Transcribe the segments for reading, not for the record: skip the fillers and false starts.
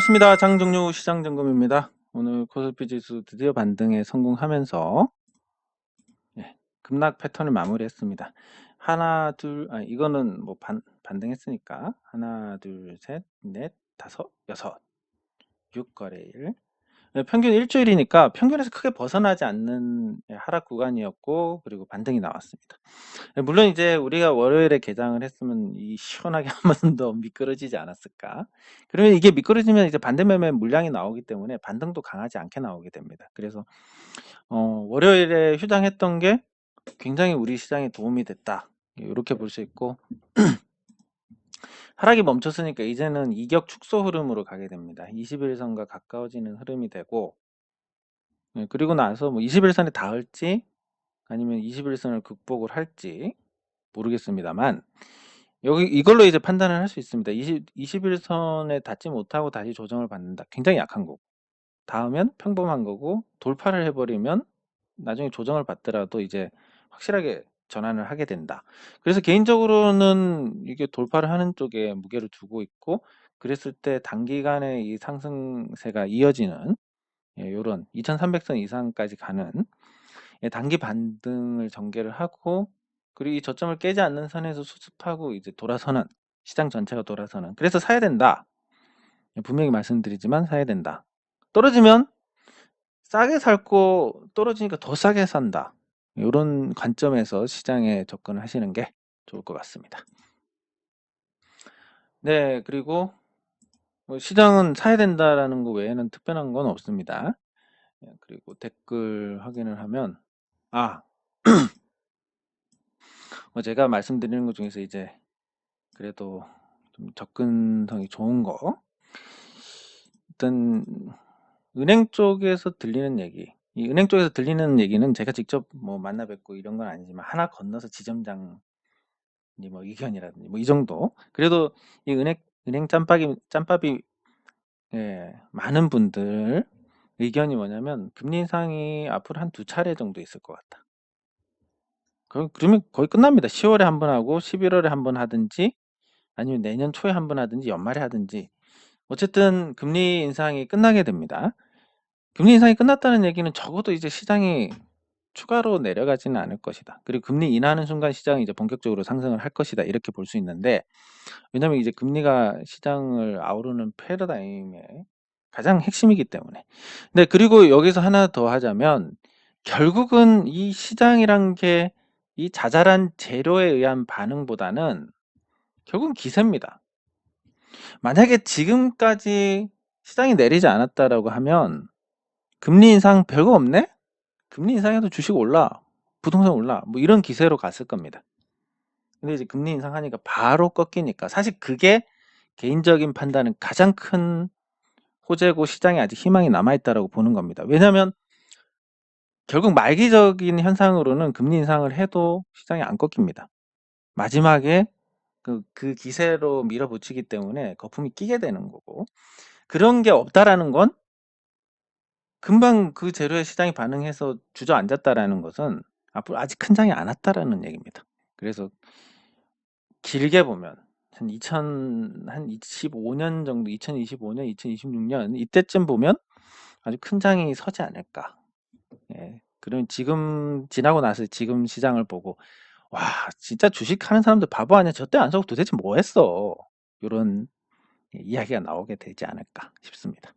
반갑습니다. 장정유 시장점검입니다. 오늘 코스피 지수 드디어 반등에 성공하면서 급락 패턴을 마무리했습니다. 하나, 둘, 이거는 뭐 반등했으니까 하나, 둘, 셋, 넷, 다섯, 여섯, 6거래일. 평균 일주일이니까 평균에서 크게 벗어나지 않는 하락 구간이었고, 그리고 반등이 나왔습니다. 물론 이제 우리가 월요일에 개장을 했으면 이 시원하게 한 번 더 미끄러지지 않았을까. 그러면 이게 미끄러지면 이제 반대 매매 물량이 나오기 때문에 반등도 강하지 않게 나오게 됩니다. 그래서 월요일에 휴장했던 게 굉장히 우리 시장에 도움이 됐다. 이렇게 볼 수 있고 하락이 멈췄으니까 이제는 이격 축소 흐름으로 가게 됩니다. 21선과 가까워지는 흐름이 되고 그리고 나서 뭐 21선에 닿을지 아니면 21선을 극복을 할지 모르겠습니다만 여기 이걸로 이제 판단을 할 수 있습니다. 21선에 닿지 못하고 다시 조정을 받는다. 굉장히 약한 거고. 닿으면 평범한 거고 돌파를 해버리면 나중에 조정을 받더라도 이제 확실하게 전환을 하게 된다. 그래서 개인적으로는 이게 돌파를 하는 쪽에 무게를 두고 있고 그랬을 때 단기간에 이 상승세가 이어지는 요런 2300선 이상까지 가는 단기 반등을 전개를 하고 그리고 이 저점을 깨지 않는 선에서 수습하고 이제 돌아서는 시장 전체가 돌아서는 그래서 사야 된다. 분명히 말씀드리지만 사야 된다. 떨어지면 싸게 살고 떨어지니까 더 싸게 산다. 이런 관점에서 시장에 접근을 하시는 게 좋을 것 같습니다. 네, 그리고 뭐 시장은 사야 된다라는 거 외에는 특별한 건 없습니다. 그리고 댓글 확인을 하면 제가 말씀드리는 것 중에서 이제 그래도 좀 접근성이 좋은 거 일단 은행 쪽에서 들리는 얘기 이 은행 쪽에서 들리는 얘기는 제가 직접 뭐 만나 뵙고 이런 건 아니지만 하나 건너서 지점장 뭐 의견이라든지 뭐 이 정도 그래도 이 은행 짬밥이 많은 분들 의견이 뭐냐면 금리 인상이 앞으로 한 2차례 정도 있을 것 같다. 그러면 거의 끝납니다. 10월에 한 번 하고 11월에 한 번 하든지 아니면 내년 초에 한 번 하든지 연말에 하든지 어쨌든 금리 인상이 끝나게 됩니다. 금리 인상이 끝났다는 얘기는 적어도 이제 시장이 추가로 내려가지는 않을 것이다. 그리고 금리 인하하는 순간 시장이 이제 본격적으로 상승을 할 것이다. 이렇게 볼 수 있는데 왜냐면 이제 금리가 시장을 아우르는 패러다임의 가장 핵심이기 때문에. 네, 그리고 여기서 하나 더 하자면 결국은 이 시장이란 게 이 자잘한 재료에 의한 반응보다는 결국은 기세입니다. 만약에 지금까지 시장이 내리지 않았다라고 하면 금리 인상 별거 없네? 금리 인상해도 주식 올라, 부동산 올라, 뭐 이런 기세로 갔을 겁니다. 근데 이제 금리 인상하니까 바로 꺾이니까 사실 그게 개인적인 판단은 가장 큰 호재고 시장에 아직 희망이 남아있다라고 보는 겁니다. 왜냐하면 결국 말기적인 현상으로는 금리 인상을 해도 시장이 안 꺾입니다. 마지막에 그 기세로 밀어붙이기 때문에 거품이 끼게 되는 거고 그런 게 없다라는 건 금방 그 재료에 시장이 반응해서 주저앉았다라는 것은 앞으로 아직 큰 장이 안 왔다라는 얘기입니다. 그래서 길게 보면 한 2025년 정도, 2025년, 2026년 이때쯤 보면 아주 큰 장이 서지 않을까. 그럼 지금 지나고 나서 지금 시장을 보고 와 진짜 주식하는 사람들 바보 아니야? 저때 안 사고 도대체 뭐 했어? 이런 이야기가 나오게 되지 않을까 싶습니다.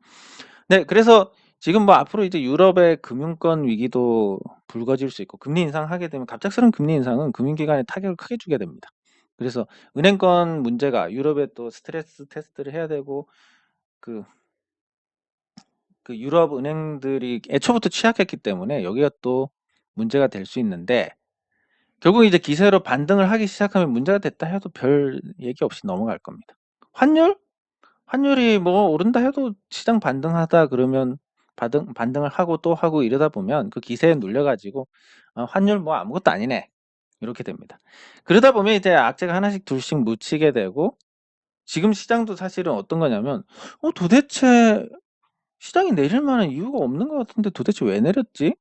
네, 그래서 지금 뭐 앞으로 이제 유럽의 금융권 위기도 불거질 수 있고 금리 인상하게 되면 갑작스러운 금리 인상은 금융기관에 타격을 크게 주게 됩니다. 그래서 은행권 문제가 유럽에 또 스트레스 테스트를 해야 되고 그 유럽 은행들이 애초부터 취약했기 때문에 여기가 또 문제가 될 수 있는데 결국 이제 기세로 반등을 하기 시작하면 문제가 됐다 해도 별 얘기 없이 넘어갈 겁니다. 환율이 뭐 오른다 해도 시장 반등하다 그러면 반등을 하고 또 하고 이러다 보면 그 기세에 눌려가지고 환율 뭐 아무것도 아니네 이렇게 됩니다. 그러다 보면 이제 악재가 하나씩 둘씩 묻히게 되고 지금 시장도 사실은 어떤 거냐면 도대체 시장이 내릴 만한 이유가 없는 것 같은데 도대체 왜 내렸지?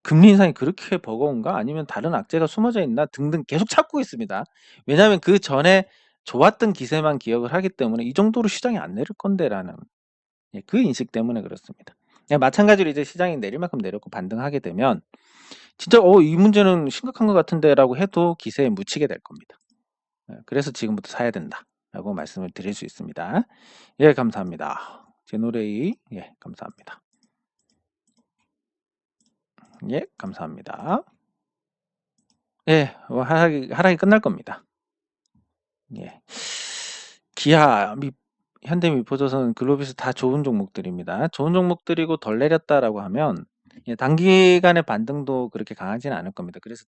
금리 인상이 그렇게 버거운가? 아니면 다른 악재가 숨어져 있나? 등등 계속 찾고 있습니다. 왜냐하면 그 전에 좋았던 기세만 기억을 하기 때문에 이 정도로 시장이 안 내릴 건데라는 예, 그 인식 때문에 그렇습니다. 예, 마찬가지로 이제 시장이 내릴 만큼 내렸고 반등하게 되면 진짜 이 문제는 심각한 것 같은데라고 해도 기세에 묻히게 될 겁니다. 예, 그래서 지금부터 사야 된다라고 말씀을 드릴 수 있습니다. 예, 감사합니다. 제노레이, 예, 감사합니다. 예, 감사합니다. 예, 하락이 끝날 겁니다. 예. 기아, 현대미포조선, 글로비스 다 좋은 종목들입니다. 좋은 종목들이고 덜 내렸다라고 하면 예, 단기간의 반등도 그렇게 강하지는 않을 겁니다. 그래서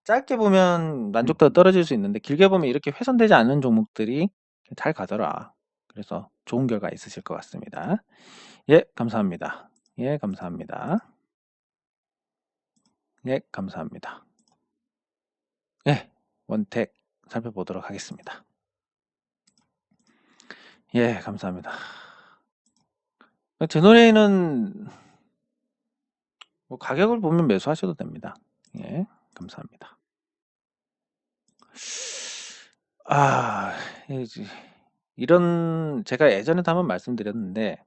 짧게 보면 만족도가 떨어질 수 있는데 길게 보면 이렇게 훼손되지 않는 종목들이 잘 가더라. 그래서 좋은 결과 있으실 것 같습니다. 예, 감사합니다. 예, 감사합니다. 예, 감사합니다. 예, 원택 살펴보도록 하겠습니다. 예, 감사합니다. 제노레이는 뭐 가격을 보면 매수하셔도 됩니다. 예, 감사합니다. 아, 이런 제가 예전에도 한번 말씀드렸는데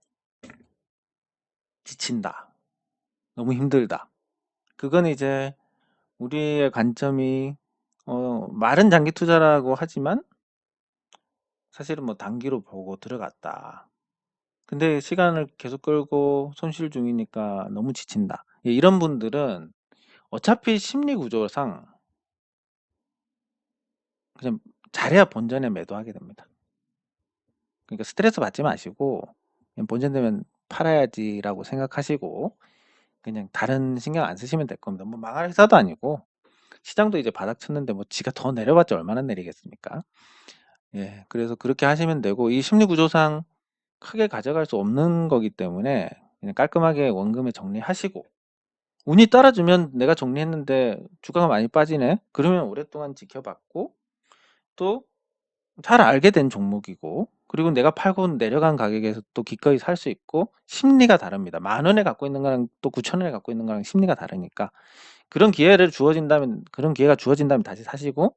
지친다. 너무 힘들다. 그건 이제 우리의 관점이 말은 장기 투자라고 하지만 사실은 뭐 단기로 보고 들어갔다. 근데 시간을 계속 끌고 손실 중이니까 너무 지친다. 예, 이런 분들은 어차피 심리 구조상 그냥 잘해야 본전에 매도하게 됩니다. 그러니까 스트레스 받지 마시고 그냥 본전 되면 팔아야지라고 생각하시고 그냥 다른 신경 안 쓰시면 될 겁니다. 뭐 망할 회사도 아니고 시장도 이제 바닥 쳤는데 뭐 지가 더 내려봤자 얼마나 내리겠습니까? 예, 그래서 그렇게 하시면 되고 이 심리 구조상 크게 가져갈 수 없는 거기 때문에 그냥 깔끔하게 원금에 정리하시고 운이 따라주면 내가 정리했는데 주가가 많이 빠지네? 그러면 오랫동안 지켜봤고 또 잘 알게 된 종목이고 그리고 내가 팔고 내려간 가격에서 또 기꺼이 살 수 있고 심리가 다릅니다. 10,000원에 갖고 있는 거랑 또 9,000원에 갖고 있는 거랑 심리가 다르니까 그런 기회가 주어진다면 다시 사시고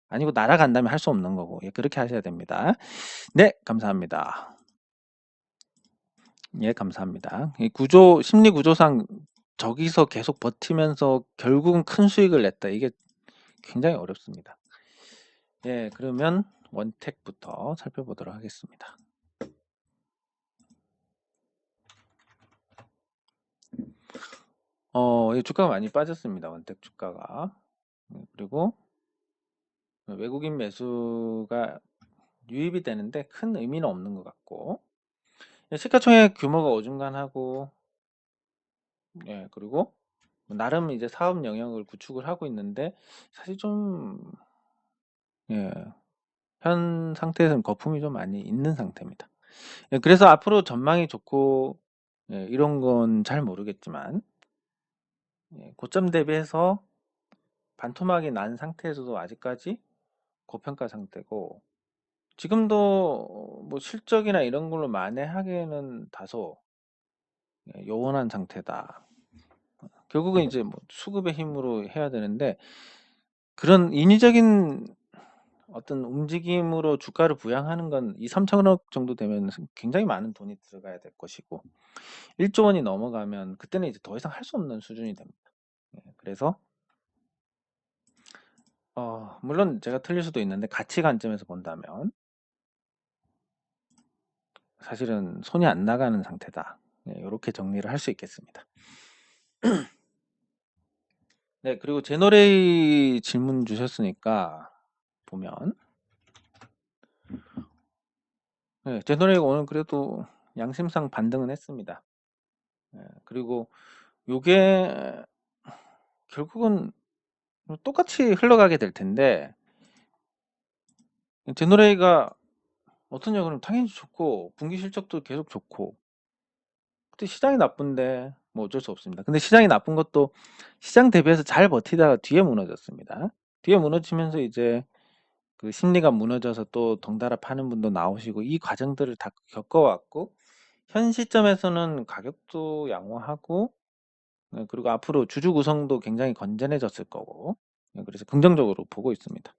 아니고 날아간다면 할 수 없는 거고 예, 그렇게 하셔야 됩니다. 네, 감사합니다. 예, 감사합니다. 이 심리 구조상 저기서 계속 버티면서 결국은 큰 수익을 냈다. 이게 굉장히 어렵습니다. 예, 그러면 원택부터 살펴보도록 하겠습니다. 이 주가가 많이 빠졌습니다. 원택 주가가. 그리고 외국인 매수가 유입이 되는데 큰 의미는 없는 것 같고 시가총액 규모가 어중간하고 예, 그리고 나름 이제 사업 영역을 구축을 하고 있는데 사실 좀 예, 현 상태에서는 거품이 좀 많이 있는 상태입니다. 예, 그래서 앞으로 전망이 좋고 예, 이런 건 잘 모르겠지만 예, 고점 대비해서 반토막이 난 상태에서도 아직까지 고평가 상태고 지금도 뭐 실적이나 이런 걸로 만회하기에는 다소 예, 요원한 상태다. 결국은 이제 뭐 수급의 힘으로 해야 되는데 그런 인위적인 어떤 움직임으로 주가를 부양하는 건 2,3천억 정도 되면 굉장히 많은 돈이 들어가야 될 것이고 1조 원이 넘어가면 그때는 이제 더 이상 할 수 없는 수준이 됩니다. 예, 그래서 물론 제가 틀릴 수도 있는데 가치 관점에서 본다면 사실은 손이 안 나가는 상태다. 네, 이렇게 정리를 할 수 있겠습니다. 네, 그리고 제너레이 질문 주셨으니까 보면 네, 제너레이가 오늘 그래도 양심상 반등은 했습니다. 네, 그리고 요게 결국은 똑같이 흘러가게 될 텐데 제너레이가 어떠냐 그러면 당연히 좋고 분기 실적도 계속 좋고 근데 시장이 나쁜데 뭐 어쩔 수 없습니다. 근데 시장이 나쁜 것도 시장 대비해서 잘 버티다가 뒤에 무너졌습니다. 뒤에 무너지면서 이제 그 심리가 무너져서 또 덩달아 파는 분도 나오시고 이 과정들을 다 겪어왔고 현 시점에서는 가격도 양호하고 그리고 앞으로 주주 구성도 굉장히 건전해졌을 거고 그래서 긍정적으로 보고 있습니다.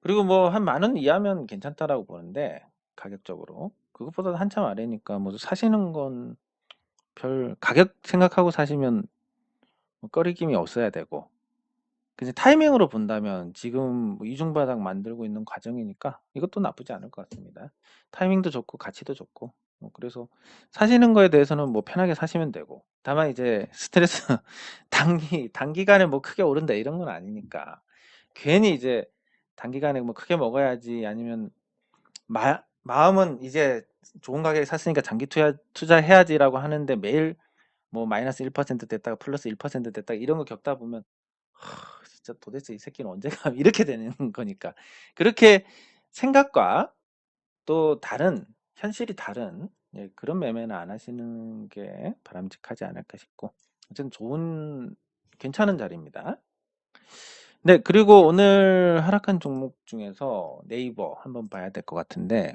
그리고 뭐 한 10,000원 이하면 괜찮다라고 보는데 가격적으로 그것보다 한참 아래니까 뭐 사시는 건 별 가격 생각하고 사시면 뭐 꺼리낌이 없어야 되고, 그냥 타이밍으로 본다면 지금 뭐 이중바닥 만들고 있는 과정이니까 이것도 나쁘지 않을 것 같습니다. 타이밍도 좋고 가치도 좋고, 그래서 사시는 거에 대해서는 뭐 편하게 사시면 되고, 다만 이제 스트레스 단기간에 뭐 크게 오른다 이런 건 아니니까 괜히 이제 단기간에 뭐 크게 먹어야지, 아니면 마음은 이제 좋은 가격에 샀으니까 장기 투자해야지라고 하는데 매일 뭐 마이너스 1% 됐다가 플러스 1% 됐다가 이런 거 겪다 보면 진짜 도대체 이 새끼는 언제 가 이렇게 되는 거니까, 그렇게 생각과 또 다른 현실이 다른, 예, 그런 매매는 안 하시는 게 바람직하지 않을까 싶고, 어쨌든 괜찮은 자리입니다. 네, 그리고 오늘 하락한 종목 중에서 네이버 한번 봐야 될 것 같은데,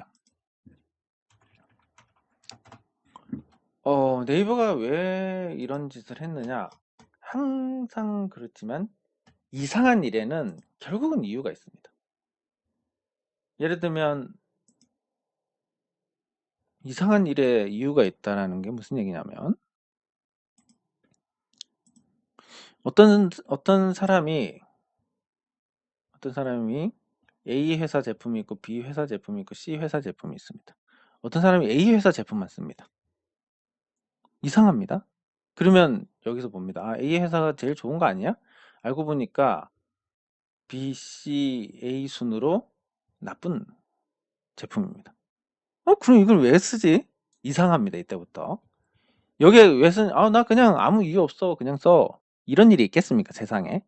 네이버가 왜 이런 짓을 했느냐? 항상 그렇지만 이상한 일에는 결국은 이유가 있습니다. 예를 들면 이상한 일에 이유가 있다라는 게 무슨 얘기냐면, 어떤 사람이 A 회사 제품이 있고 B 회사 제품이 있고 C 회사 제품이 있습니다. 어떤 사람이 A 회사 제품만 씁니다. 이상합니다. 그러면 여기서 봅니다. 아, A 회사가 제일 좋은 거 아니야? 알고 보니까 B, C, A 순으로 나쁜 제품입니다. 그럼 이걸 왜 쓰지? 이상합니다. 이때부터. 여기에 왜 쓰냐? 나 그냥 아무 이유 없어. 그냥 써. 이런 일이 있겠습니까? 세상에.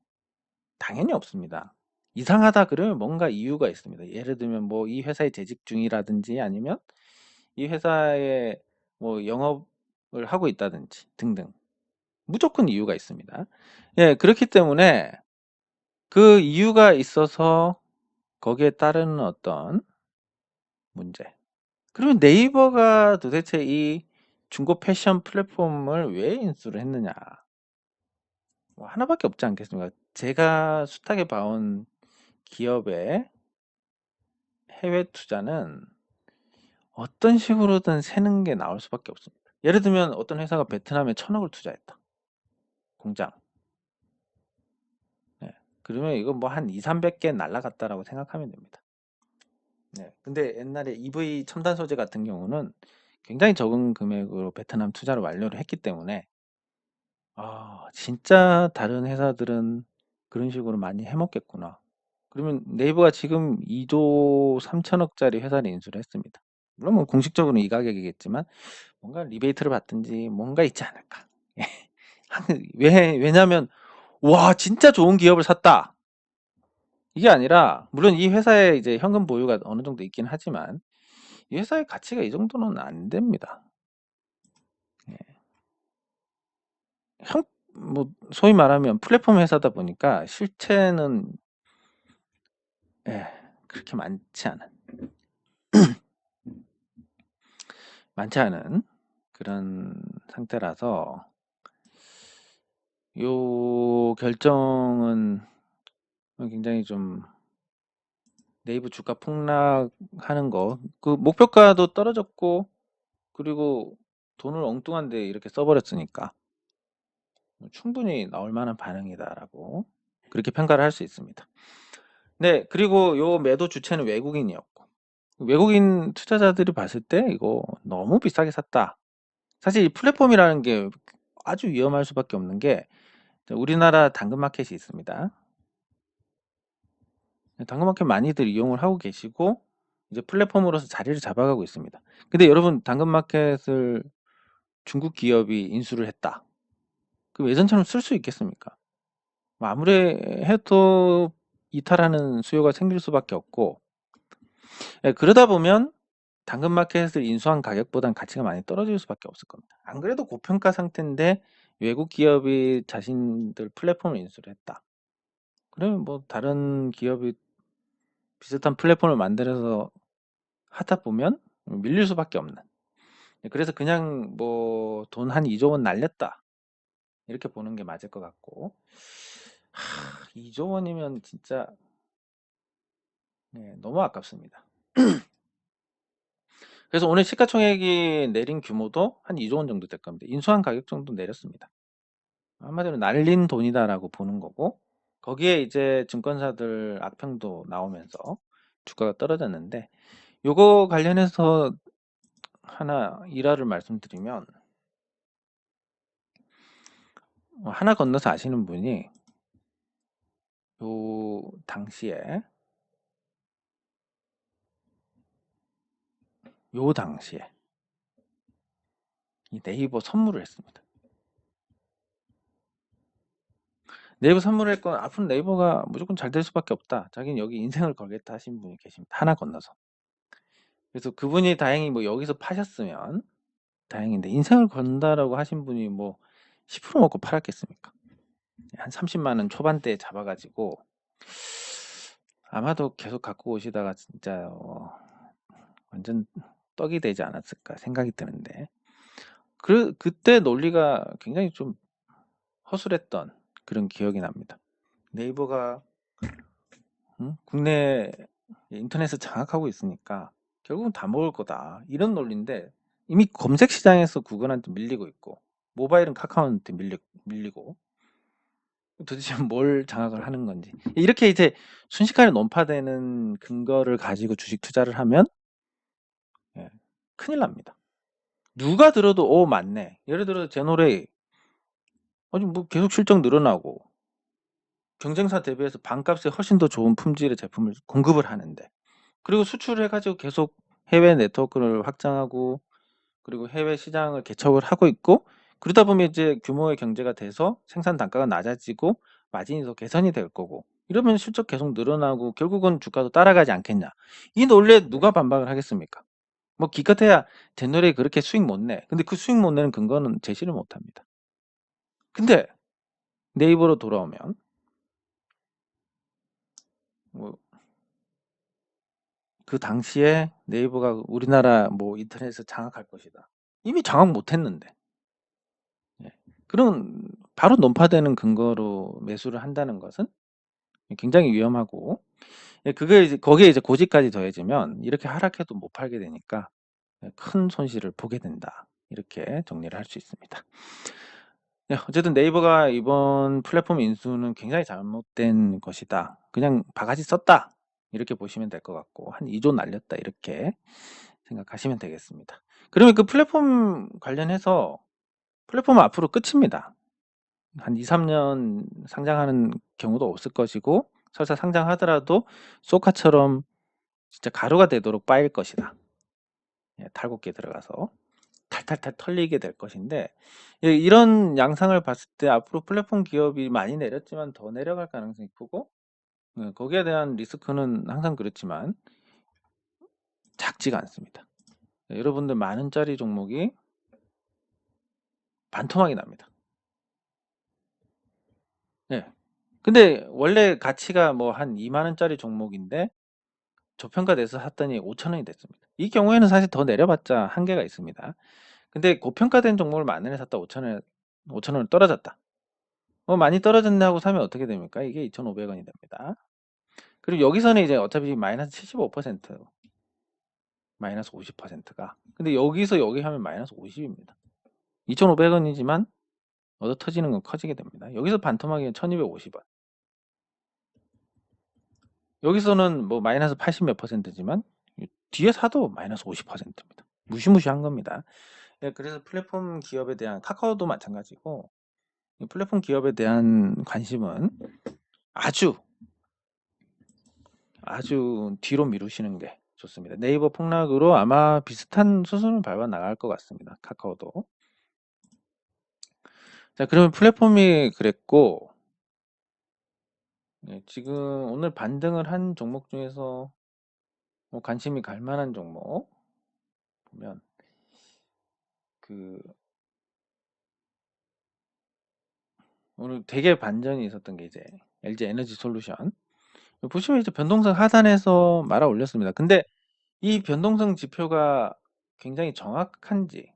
당연히 없습니다. 이상하다 그러면 뭔가 이유가 있습니다. 예를 들면 뭐 이 회사에 재직 중이라든지, 아니면 이 회사에 뭐 영업을 하고 있다든지 등등. 무조건 이유가 있습니다. 예, 그렇기 때문에 그 이유가 있어서 거기에 따르는 어떤 문제. 그러면 네이버가 도대체 이 중고 패션 플랫폼을 왜 인수를 했느냐? 뭐 하나밖에 없지 않겠습니까? 제가 숱하게 봐온 기업의 해외 투자는 어떤 식으로든 새는 게 나올 수밖에 없습니다. 예를 들면 어떤 회사가 베트남에 1,000억을 투자했다. 공장. 네. 그러면 이거 뭐 한 2, 300개 날라갔다라고 생각하면 됩니다. 네. 근데 옛날에 EV 첨단 소재 같은 경우는 굉장히 적은 금액으로 베트남 투자를 완료를 했기 때문에, 진짜 다른 회사들은 그런 식으로 많이 해먹겠구나. 그러면 네이버가 지금 2조 3천억짜리 회사를 인수를 했습니다. 물론 뭐 공식적으로는 이 가격이겠지만 뭔가 리베이트를 받든지 뭔가 있지 않을까. 왜냐면 와 진짜 좋은 기업을 샀다, 이게 아니라, 물론 이 회사에 이제 현금 보유가 어느 정도 있긴 하지만 이 회사의 가치가 이 정도는 안 됩니다. 예. 뭐 소위 말하면 플랫폼 회사다 보니까 실체는, 예, 그렇게 많지 않은 그런 상태라서, 요 결정은 굉장히 좀, 네이버 주가 폭락하는 거, 그 목표가도 떨어졌고, 그리고 돈을 엉뚱한데 이렇게 써버렸으니까 충분히 나올 만한 반응이다라고 그렇게 평가를 할 수 있습니다. 네, 그리고 요 매도 주체는 외국인이었고, 외국인 투자자들이 봤을 때 이거 너무 비싸게 샀다. 사실 이 플랫폼이라는 게 아주 위험할 수밖에 없는 게, 우리나라 당근마켓이 있습니다. 당근마켓 많이들 이용을 하고 계시고 이제 플랫폼으로서 자리를 잡아가고 있습니다. 근데 여러분, 당근마켓을 중국 기업이 인수를 했다. 그럼 예전처럼 쓸 수 있겠습니까? 뭐 아무리 해도 이탈하는 수요가 생길 수밖에 없고, 예, 그러다 보면 당근마켓을 인수한 가격보단 가치가 많이 떨어질 수밖에 없을 겁니다. 안 그래도 고평가 상태인데 외국 기업이 자신들 플랫폼을 인수를 했다. 그러면 뭐 다른 기업이 비슷한 플랫폼을 만들어서 하다 보면 밀릴 수밖에 없는. 그래서 그냥 뭐 돈 한 2조 원 날렸다, 이렇게 보는 게 맞을 것 같고, 2조 원이면 진짜, 네, 너무 아깝습니다. 그래서 오늘 시가총액이 내린 규모도 한 2조 원 정도 될 겁니다. 인수한 가격 정도 내렸습니다. 한마디로 날린 돈이다라고 보는 거고, 거기에 이제 증권사들 악평도 나오면서 주가가 떨어졌는데, 요거 관련해서 하나 일화를 말씀드리면, 하나 건너서 아시는 분이 요 당시에 이 네이버 선물을 했습니다. 네이버 선물을 했건 앞으로 네이버가 무조건 잘 될 수밖에 없다. 자기는 여기 인생을 걸겠다 하신 분이 계십니다. 하나 건너서. 그래서 그분이 다행히 뭐 여기서 파셨으면 다행인데, 인생을 건다라고 하신 분이 뭐 10% 먹고 팔았겠습니까? 한 30만 원 초반대에 잡아가지고 아마도 계속 갖고 오시다가 진짜 완전 떡이 되지 않았을까 생각이 드는데, 그때 논리가 굉장히 좀 허술했던 그런 기억이 납니다. 네이버가 국내 인터넷을 장악하고 있으니까 결국은 다 먹을 거다, 이런 논리인데, 이미 검색 시장에서 구글한테 밀리고 있고 모바일은 카카오한테 밀리고 도대체 뭘 장악을 하는 건지, 이렇게 이제 순식간에 논파되는 근거를 가지고 주식 투자를 하면 큰일 납니다. 누가 들어도 맞네. 예를 들어 제노레이 아니 뭐 계속 실적 늘어나고 경쟁사 대비해서 반값에 훨씬 더 좋은 품질의 제품을 공급을 하는데, 그리고 수출을 해가지고 계속 해외 네트워크를 확장하고 그리고 해외 시장을 개척을 하고 있고, 그러다 보면 이제 규모의 경제가 돼서 생산 단가가 낮아지고 마진이 더 개선이 될 거고, 이러면 실적 계속 늘어나고 결국은 주가도 따라가지 않겠냐. 이 논리에 누가 반박을 하겠습니까? 뭐 기껏해야 제너레이 그렇게 수익 못 내. 근데 그 수익 못 내는 근거는 제시를 못 합니다. 근데 네이버로 돌아오면 뭐 그 당시에 네이버가 우리나라 뭐 인터넷을 장악할 것이다. 이미 장악 못 했는데. 예. 그런 바로 논파되는 근거로 매수를 한다는 것은 굉장히 위험하고, 그게 이제 거기에 이제 고지까지 더해지면 이렇게 하락해도 못 팔게 되니까 큰 손실을 보게 된다. 이렇게 정리를 할 수 있습니다. 네, 어쨌든 네이버가 이번 플랫폼 인수는 굉장히 잘못된 것이다. 그냥 바가지 썼다. 이렇게 보시면 될 것 같고, 한 2조 날렸다. 이렇게 생각하시면 되겠습니다. 그러면 그 플랫폼 관련해서 플랫폼은 앞으로 끝입니다. 한 2, 3년 상장하는 경우도 없을 것이고, 설사 상장하더라도 소카처럼 진짜 가루가 되도록 빠일 것이다. 탈곡기에 들어가서 탈탈탈 털리게 될 것인데, 이런 양상을 봤을 때 앞으로 플랫폼 기업이 많이 내렸지만 더 내려갈 가능성이 크고, 거기에 대한 리스크는 항상 그렇지만 작지가 않습니다. 여러분들 많은짜리 종목이 반토막이 납니다. 네. 근데 원래 가치가 뭐 한 2만 원짜리 종목인데 저평가돼서 샀더니 5천 원이 됐습니다. 이 경우에는 사실 더 내려봤자 한계가 있습니다. 근데 고평가된 종목을 만 원에 샀다 5천 원 떨어졌다. 많이 떨어졌네 하고 사면 어떻게 됩니까? 이게 2,500원이 됩니다. 그리고 여기서는 이제 어차피 마이너스 75%, 마이너스 50%가. 근데 여기서 여기 하면 마이너스 50입니다. 2,500원이지만 얻어 터지는 건 커지게 됩니다. 여기서 반토막이면 1,250원. 여기서는 뭐 마이너스 80 몇 %지만 뒤에 사도 마이너스 50%입니다. 무시무시한 겁니다. 그래서 플랫폼 기업에 대한, 카카오도 마찬가지고, 플랫폼 기업에 대한 관심은 아주 뒤로 미루시는 게 좋습니다. 네이버 폭락으로 아마 비슷한 수순을 밟아 나갈 것 같습니다. 카카오도. 자, 그러면 플랫폼이 그랬고, 지금 오늘 반등을 한 종목 중에서 뭐 관심이 갈 만한 종목 보면, 오늘 되게 반전이 있었던 게 이제 LG 에너지 솔루션. 보시면 이제 변동성 하단에서 말아 올렸습니다. 근데 이 변동성 지표가 굉장히 정확한지,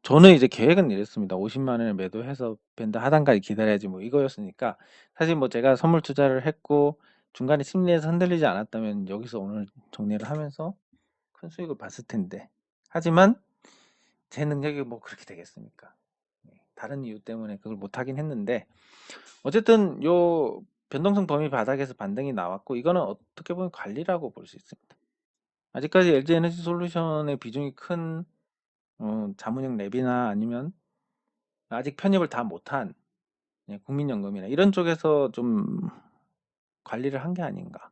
저는 이제 계획은 이랬습니다. 50만 원을 매도해서 밴드 하단까지 기다려야지 뭐 이거였으니까, 사실 뭐 제가 선물 투자를 했고 중간에 심리에서 흔들리지 않았다면 여기서 오늘 정리를 하면서 큰 수익을 봤을 텐데. 하지만 제 능력이 뭐 그렇게 되겠습니까? 다른 이유 때문에 그걸 못하긴 했는데 어쨌든 요 변동성 범위 바닥에서 반등이 나왔고 이거는 어떻게 보면 관리라고 볼 수 있습니다. 아직까지 LG 에너지 솔루션의 비중이 큰 자문형 랩이나 아니면 아직 편입을 다 못한 국민연금이나 이런 쪽에서 좀 관리를 한 게 아닌가.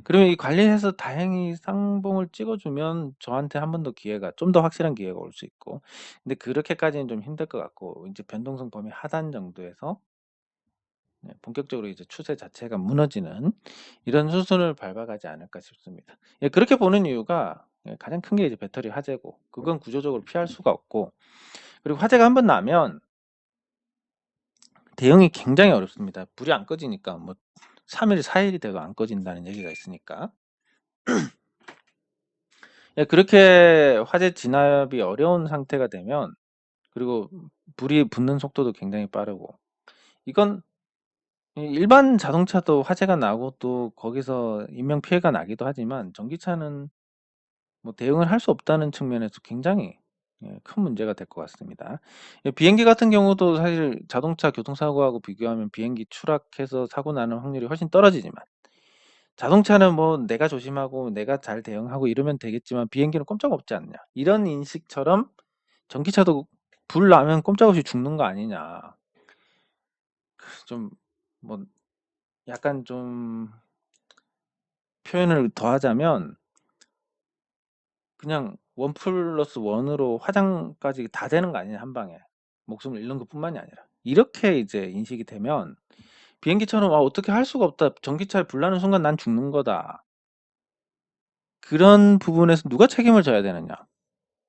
그러면 이 관리해서 다행히 쌍봉을 찍어주면 저한테 한 번 더 기회가 좀 더 확실한 기회가 올 수 있고 근데 그렇게까지는 좀 힘들 것 같고 이제 변동성 범위 하단 정도에서 본격적으로 이제 추세 자체가 무너지는 이런 수순을 밟아가지 않을까 싶습니다. 그렇게 보는 이유가 가장 큰 게 이제 배터리 화재고 그건 구조적으로 피할 수가 없고 그리고 화재가 한 번 나면 대응이 굉장히 어렵습니다. 불이 안 꺼지니까 뭐 3일, 4일이 돼도 안 꺼진다는 얘기가 있으니까. 그렇게 화재 진압이 어려운 상태가 되면 그리고 불이 붙는 속도도 굉장히 빠르고 이건 일반 자동차도 화재가 나고 또 거기서 인명 피해가 나기도 하지만 전기차는 뭐 대응을 할 수 없다는 측면에서 굉장히 큰 문제가 될 것 같습니다. 비행기 같은 경우도 사실 자동차 교통사고하고 비교하면 비행기 추락해서 사고 나는 확률이 훨씬 떨어지지만 자동차는 뭐 내가 조심하고 내가 잘 대응하고 이러면 되겠지만 비행기는 꼼짝없지 않냐. 이런 인식처럼 전기차도 불 나면 꼼짝없이 죽는 거 아니냐. 좀 뭐 약간 좀 표현을 더하자면 그냥 1+1으로 화장까지 다 되는 거 아니냐 한 방에. 목숨을 잃는 것뿐만이 아니라. 이렇게 이제 인식이 되면 비행기처럼 어떻게 할 수가 없다. 전기차에 불 나는 순간 난 죽는 거다. 그런 부분에서 누가 책임을 져야 되느냐?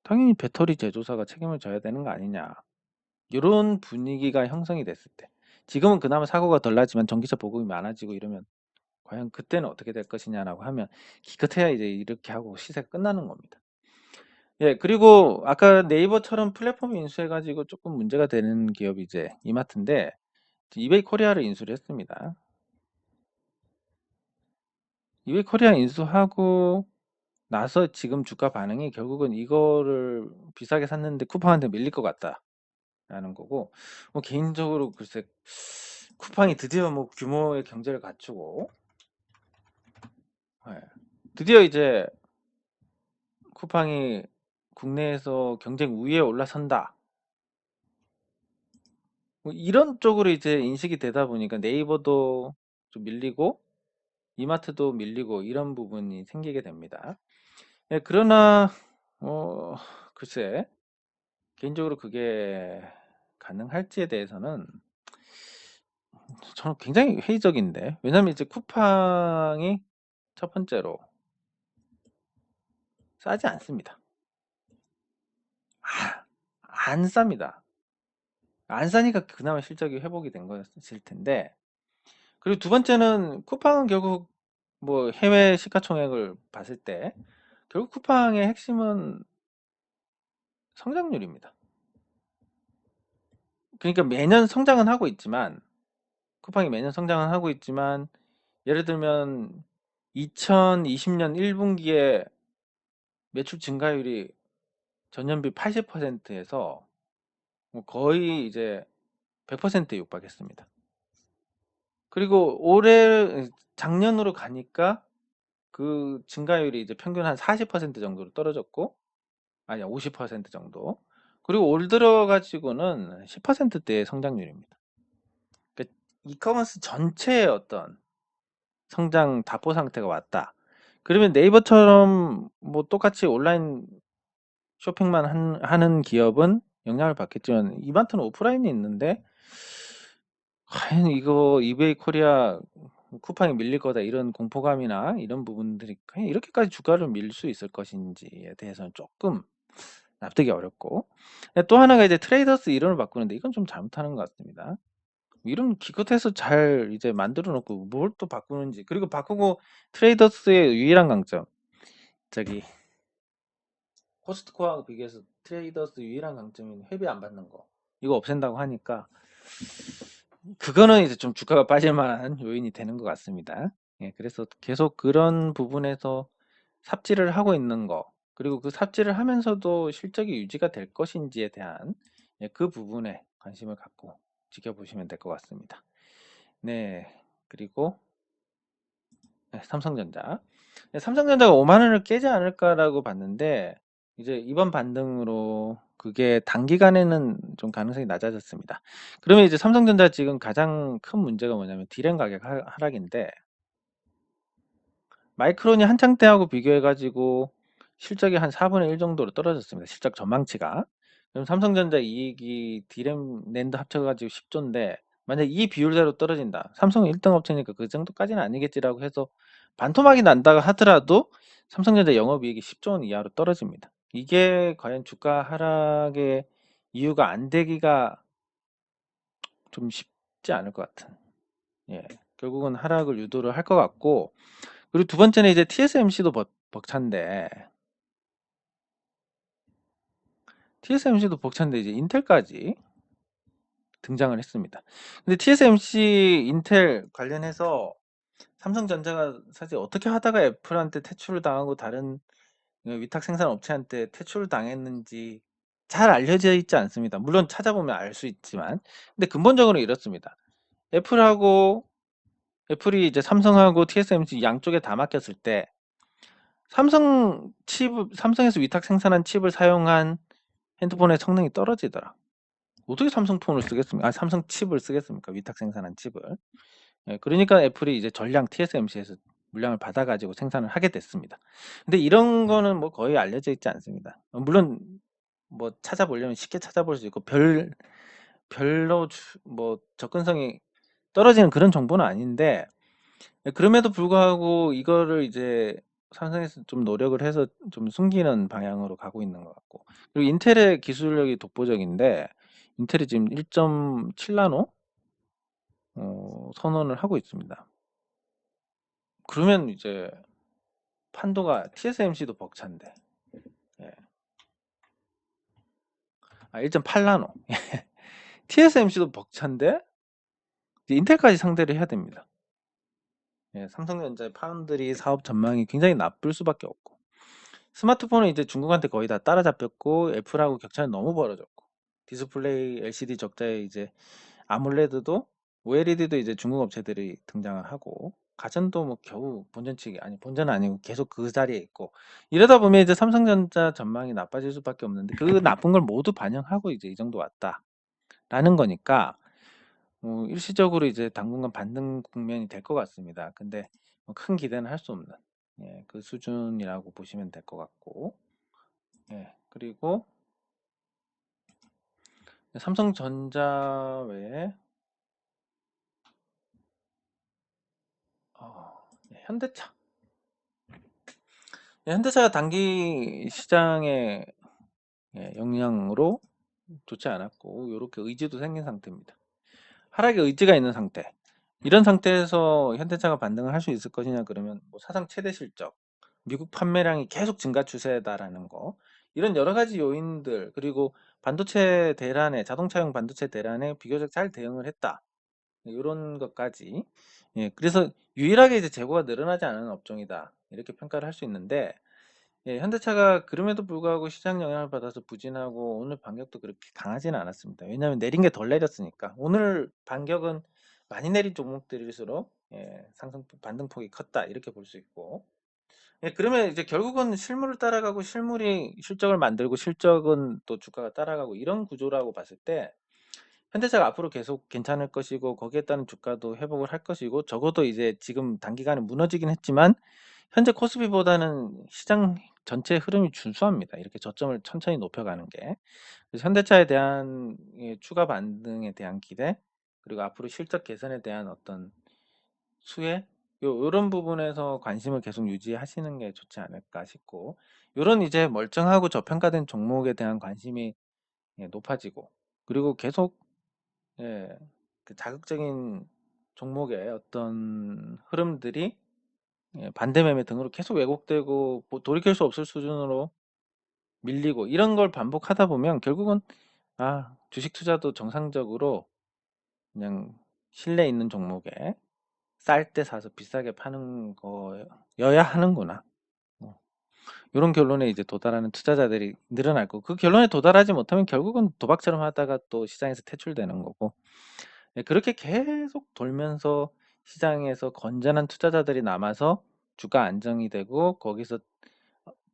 당연히 배터리 제조사가 책임을 져야 되는 거 아니냐. 이런 분위기가 형성이 됐을 때. 지금은 그나마 사고가 덜 나지만 전기차 보급이 많아지고 이러면 과연 그때는 어떻게 될 것이냐라고 하면 기껏해야 이제 이렇게 하고 시세가 끝나는 겁니다. 그리고 아까 네이버처럼 플랫폼 인수해가지고 조금 문제가 되는 기업이 이제 이마트인데 이베이 코리아를 인수를 했습니다. 이베이 코리아 인수하고 나서 지금 주가 반응이 결국은 이거를 비싸게 샀는데 쿠팡한테 밀릴 것 같다라는 거고 뭐 개인적으로 글쎄 쿠팡이 드디어 뭐 규모의 경제를 갖추고 드디어 이제 쿠팡이 국내에서 경쟁 우위에 올라선다. 뭐 이런 쪽으로 이제 인식이 되다 보니까 네이버도 좀 밀리고 이마트도 밀리고 이런 부분이 생기게 됩니다. 그러나 글쎄 개인적으로 그게 가능할지에 대해서는 저는 굉장히 회의적인데 왜냐면 이제 쿠팡이 첫 번째로 싸지 않습니다. 안 쌉니다. 안 싸니까 그나마 실적이 회복이 된 것일 텐데 그리고 두 번째는 쿠팡은 결국 뭐 해외 시가총액을 봤을 때 결국 쿠팡의 핵심은 성장률입니다. 그러니까 매년 성장은 하고 있지만 쿠팡이 매년 성장은 하고 있지만 예를 들면 2020년 1분기에 매출 증가율이 전년비 80%에서 뭐 거의 이제 100%에 육박했습니다. 그리고 올해 작년으로 가니까 그 증가율이 이제 평균 한 40% 정도로 떨어졌고 아니야 50% 정도. 그리고 올 들어 가지고는 10%대의 성장률입니다. 그러니까 이커머스 전체의 어떤 성장 답보 상태가 왔다. 그러면 네이버처럼 뭐 똑같이 온라인 쇼핑만 하는 기업은 영향을 받겠지만 이마트는 오프라인이 있는데 과연 이거 이베이 코리아 쿠팡이 밀릴 거다 이런 공포감이나 이런 부분들이 그냥 이렇게까지 주가를 밀 수 있을 것인지에 대해서는 조금 납득이 어렵고 또 하나가 이제 트레이더스 이름을 바꾸는데 이건 좀 잘못하는 것 같습니다. 이름 기껏해서 잘 이제 만들어 놓고 뭘 또 바꾸는지 그리고 바꾸고 트레이더스의 유일한 강점 저기 코스트코하고 비교해서 트레이더스 유일한 강점인 회비 안 받는 거 이거 없앤다고 하니까 그거는 이제 좀 주가가 빠질 만한 요인이 되는 것 같습니다. 그래서 계속 그런 부분에서 삽질을 하고 있는 거 그리고 그 삽질을 하면서도 실적이 유지가 될 것인지에 대한 그 부분에 관심을 갖고 지켜보시면 될 것 같습니다. 네, 그리고 네, 삼성전자. 네, 삼성전자가 5만 원을 깨지 않을까라고 봤는데 이제 이번 반등으로 그게 단기간에는 좀 가능성이 낮아졌습니다. 그러면 이제 삼성전자 지금 가장 큰 문제가 뭐냐면 디램 가격 하락인데 마이크론이 한창 때하고 비교해가지고 실적이 한 4분의 1 정도로 떨어졌습니다. 실적 전망치가. 그럼 삼성전자 이익이 디램 낸드 합쳐가지고 10조인데 만약 이 비율대로 떨어진다. 삼성은 1등 업체니까 그 정도까지는 아니겠지라고 해서 반토막이 난다고 하더라도 삼성전자 영업이익이 10조 원 이하로 떨어집니다. 이게 과연 주가 하락의 이유가 안 되기가 좀 쉽지 않을 것 같은. 예, 결국은 하락을 유도를 할 것 같고 그리고 두 번째는 이제 TSMC도 벅찬데 TSMC도 벅찬데 이제 인텔까지 등장을 했습니다. 근데 TSMC 인텔 관련해서 삼성전자가 사실 어떻게 하다가 애플한테 퇴출을 당하고 다른 위탁 생산 업체한테 퇴출을 당했는지 잘 알려져 있지 않습니다. 물론 찾아보면 알 수 있지만 근데 근본적으로 이렇습니다. 애플이 이제 삼성하고 TSMC 양쪽에 다 맡겼을 때 삼성에서 위탁 생산한 칩을 사용한 핸드폰의 성능이 떨어지더라. 어떻게 삼성 폰을 쓰겠습니까? 삼성 칩을 쓰겠습니까? 위탁 생산한 칩을. 예, 그러니까 애플이 이제 전량 TSMC에서 물량을 받아가지고 생산을 하게 됐습니다. 근데 이런 거는 뭐 거의 알려져 있지 않습니다. 물론 뭐 찾아보려면 쉽게 찾아볼 수 있고 별로 뭐 접근성이 떨어지는 그런 정보는 아닌데 그럼에도 불구하고 이거를 이제 삼성에서 좀 노력을 해서 좀 숨기는 방향으로 가고 있는 것 같고 그리고 인텔의 기술력이 독보적인데 인텔이 지금 1.7나노 선언을 하고 있습니다. 그러면 이제 판도가 TSMC도 벅찬데 예. 1.8나노 TSMC도 벅찬데 인텔까지 상대를 해야 됩니다. 예, 삼성전자의 파운드리 사업 전망이 굉장히 나쁠 수밖에 없고 스마트폰은 이제 중국한테 거의 다 따라잡혔고 애플하고 격차는 너무 벌어졌고 디스플레이 LCD 적자에 이제 아몰레드도 OLED도 이제 중국 업체들이 등장을 하고 가전도 뭐 겨우 본전은 아니고 계속 그 자리에 있고 이러다 보면 이제 삼성전자 전망이 나빠질 수밖에 없는데 그 나쁜 걸 모두 반영하고 이제 이 정도 왔다라는 거니까 일시적으로 이제 당분간 반등 국면이 될 것 같습니다. 근데 뭐큰 기대는 할 수 없는 그 수준이라고 보시면 될 것 같고 그리고 삼성전자 외에 현대차. 현대차가 단기 시장의 영향으로 좋지 않았고 이렇게 의지도 생긴 상태입니다. 하락의 의지가 있는 상태. 이런 상태에서 현대차가 반등을 할 수 있을 것이냐 그러면 뭐 사상 최대 실적, 미국 판매량이 계속 증가 추세다라는 거 이런 여러 가지 요인들 그리고 반도체 대란에 자동차용 반도체 대란에 비교적 잘 대응을 했다. 이런 것까지 그래서 유일하게 이제 재고가 늘어나지 않은 업종이다 이렇게 평가를 할 수 있는데 현대차가 그럼에도 불구하고 시장 영향을 받아서 부진하고 오늘 반격도 그렇게 강하지는 않았습니다. 왜냐하면 내린 게 덜 내렸으니까 오늘 반격은 많이 내린 종목들일수록 상승 반등폭이 컸다 이렇게 볼 수 있고 그러면 이제 결국은 실물을 따라가고 실물이 실적을 만들고 실적은 또 주가가 따라가고 이런 구조라고 봤을 때 현대차가 앞으로 계속 괜찮을 것이고 거기에 따른 주가도 회복을 할 것이고 적어도 이제 지금 단기간에 무너지긴 했지만 현재 코스피보다는 시장 전체 흐름이 준수합니다. 이렇게 저점을 천천히 높여가는 게. 그래서 현대차에 대한 추가 반등에 대한 기대 그리고 앞으로 실적 개선에 대한 어떤 수혜 요런 부분에서 관심을 계속 유지하시는 게 좋지 않을까 싶고 요런 이제 멀쩡하고 저평가된 종목에 대한 관심이 높아지고 그리고 계속 그 자극적인 종목의 어떤 흐름들이 반대 매매 등으로 계속 왜곡되고 돌이킬 수 없을 수준으로 밀리고 이런 걸 반복하다 보면 결국은 주식 투자도 정상적으로 그냥 신뢰 있는 종목에 쌀 때 사서 비싸게 파는 거여야 하는구나. 요런 결론에 이제 도달하는 투자자들이 늘어날 거고, 그 결론에 도달하지 못하면 결국은 도박처럼 하다가 또 시장에서 퇴출되는 거고, 예, 그렇게 계속 돌면서 시장에서 건전한 투자자들이 남아서 주가 안정이 되고, 거기서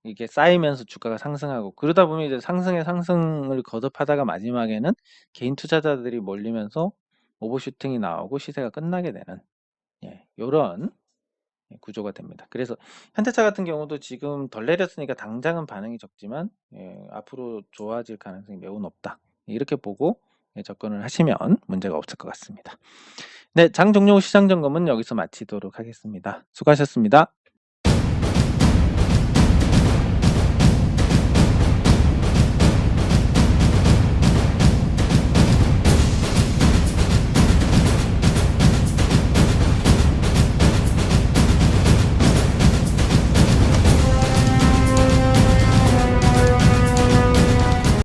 이게 쌓이면서 주가가 상승하고, 그러다 보면 이제 상승의 상승을 거듭하다가 마지막에는 개인 투자자들이 몰리면서 오버슈팅이 나오고 시세가 끝나게 되는, 예, 요런 구조가 됩니다. 그래서 현대차 같은 경우도 지금 덜 내렸으니까 당장은 반응이 적지만, 예, 앞으로 좋아질 가능성이 매우 높다, 이렇게 보고 예, 접근을 하시면 문제가 없을 것 같습니다. 네, 장 종료 후 시장 점검은 여기서 마치도록 하겠습니다. 수고하셨습니다.